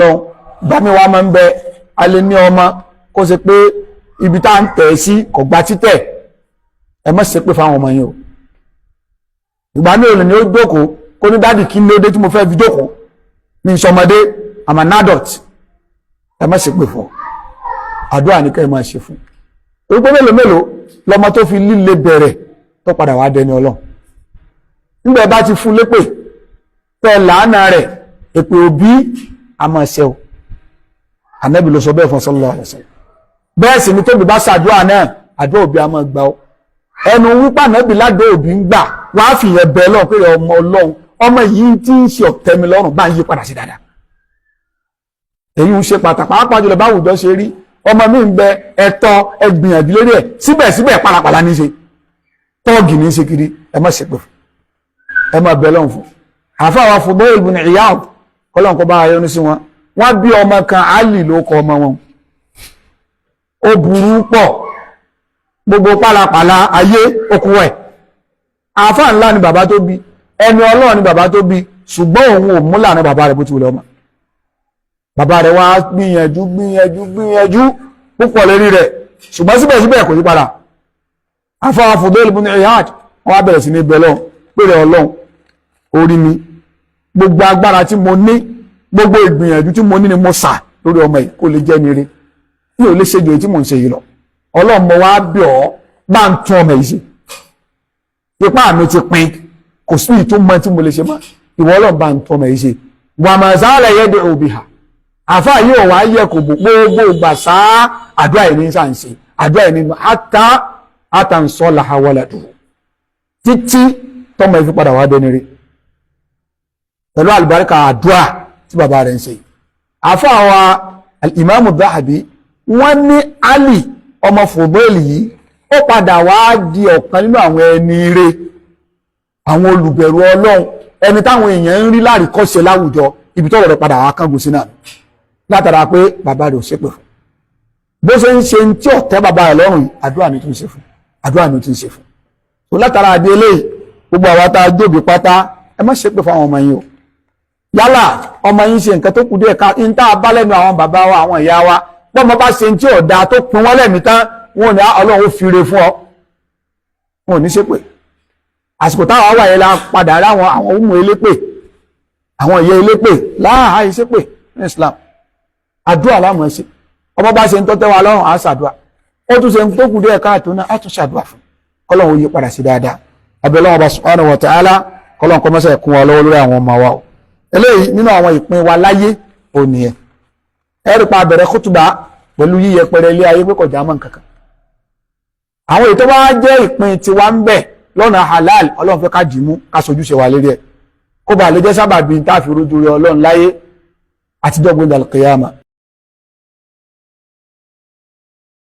lọ́hùn gbàmí wa máa ń bẹ alẹ́ ní ọmọ kó ṣe pé ibi tá à ń tẹ̀ sí kò gba títẹ̀ ẹ má ṣe pé fáwọn ọmọ yẹn o ìgbà mi ò lè ní ó jókòó kó ní dádì kí ló dé tí mo fẹ́ fi jókòó ní ìṣọmọdé I'm an adult ẹ má ṣe pé fún àdúrà ní ká ẹ máa ṣe fún orúkọ mélòó lọmọ tó fi líle bẹ̀rẹ̀ tó padà wá dẹni Ọlọ́run nígbà bá ti fún lépè tẹ làánà rẹ̀ èpè òbí àmọ́ ṣe o Ànábì ló sọ bẹ́ẹ̀ fún sallallahu alaihi wasallam bẹ́ẹ̀ sì ni tóbi bá ṣàdúrà náà àdúrà òbí àmọ́ gbà ó ẹnu wípé Ànábì ládùú òbí ń gbà wàá fìyẹn bẹ́ẹ̀ lọ́n pé ọmọ Ọlọ́run ọmọ yìí tí ń ṣe ọ̀tẹ́mi lọ́rùn bá ń yí padà sí dáadáa èyí ń ṣe pàtàkì pàápàá jùlọ báwùjọ ṣe rí ọmọ mi ń bẹ ẹ̀tọ́ ẹgbìyànjú lórí ẹ̀ síbẹ̀síbẹ̀ pàlàpàlà ní í ṣe tọ́ọ̀gì ní í ṣe kiri ẹ má ṣe pé fún ẹ má bẹ lọ́hùn fún àfáwà Fudail ibn Iyad kọ́lọ́n kọ́ bá ayọ́ ní sí wọn wọ́n bí ọmọ kan Ali ló kọ ọmọ wọn ó burú pọ̀ gbogbo pàlàpàlà ayé okùn ẹ̀ àfá ńlá ni bàbá tó bí ẹni Ọlọ́run ni bàbá tó bí ṣùgbọ́n òun ò múlà ní bàbá rẹ̀ bó ti wùlẹ̀ ọmọ bàbá rẹ̀ wá gbìyànjú púpọ̀ lérí rẹ̀ ṣùgbọ́n síbẹ̀síbẹ̀ kò yí padà àfáwà Fudail ibn Iyad wọ́n wá bẹ̀rẹ̀ sí ní bẹ̀lọ́ pèrè Ọlọ́run orí mi gbogbo agbára tí mo ní gbogbo ìgbìyànjú tí mo ní ni mo sà lórí ọmọ yìí kó lè jẹ́ mi rí mi ò lè ṣe jù èyí tí mò ń ṣe yìí lọ Ọlọ́run mo wá bẹ̀ ọ́ bá ń tún ọmọ yìí ṣe ipá mi ti pin kò sí ìtumọ̀ tí mo lè ṣe mọ́ ìwọ Ọlọ́run bá ń tún ọmọ yìí ṣe wà mà zálẹ̀ yẹ́ dẹ̀ òbí hà àfá yìí ò wá yẹ kò bò gbogbo ìgbà sáá àdúrà yìí ní sàǹṣe àdúrà yìí ní àtà ń sọ làhàwọlẹ̀ dùn títí tọmọ yìí fi padà wá dẹni rí pẹ̀lú àlùbáríkà àdúrà tí bàbá rẹ̀ ń ṣe àfá wa al-Imamu Dhahabi wọ́n ní Ali ọmọ Fudail yìí ó padà wá di ọ̀kan nínú àwọn ẹni ire àwọn olùbẹ̀rù Ọlọ́run ẹni táwọn èèyàn ń rí láàríkọ́ṣe láwùjọ ibi tọ́rọ̀ rẹ̀ padà wá kángun sí náà látara pé bàbá rẹ̀ ò ṣépè fún bó ṣe ń ṣe tí ọ̀tẹ́ bàbá rẹ̀ lọ́rùn àdúrà ní tún ṣe fún àdúrà ní tún ṣe fún so látara àdé eléyìí gbogbo àwa tá a jóbi pátá ẹ má ṣépè fún àwọn ọmọ yín o yálà ọmọ yín ṣe nǹkan tó kù díẹ̀ ká ń tá a bá lẹ́nu àwọn bàbá wa àwọn ìyá wa bọ́mọ bá ṣe tí ọ̀dà tó pin wọ́n lẹ́mìí tán wọn ò ní Ọlọ́run ó fire fún ọ wọn ò ní ṣépè àsìkò táwọn wà yẹn la padà ráwọn àwọn ọmọ elépè àwọn ìyá elépè láàá ìṣépè ní Islam àdúrà láàmú ẹsẹ ọmọ bá ṣe ń tọ́tẹ́ wa lọ́rùn á ṣàdúrà ó tún ṣe ń tó kù díẹ̀ káàtó náà á tún ṣàdúrà fún kọ́lọ́hún ó yí padà sí dáadáa abẹ́lẹ́ ọba subhanahu wa ta'ala kọ́lọ́hún kọ́ mọ́sẹ̀ kún wa lọ́wọ́ lórí àwọn ọmọ wa o eléyìí nínú àwọn ìpín wa láyé ò nìyẹn ẹ̀rí pa bẹ̀rẹ̀ kútùbà pẹ̀lú yíyẹ pẹrẹ ilé ayé pé kọjá mọ́ nǹkankan àwọn èyí tó bá jẹ́ ìpín tiwa ń bẹ lọ́nà halal Ọlọ́run fẹ́ ká dìímú ká sojú ṣe wà lérí ẹ̀ kó bá lè jẹ́ sábàbí tá a fi rojú rẹ Ọlọ́run láyé àti dọ́gbọ́n dal qiyama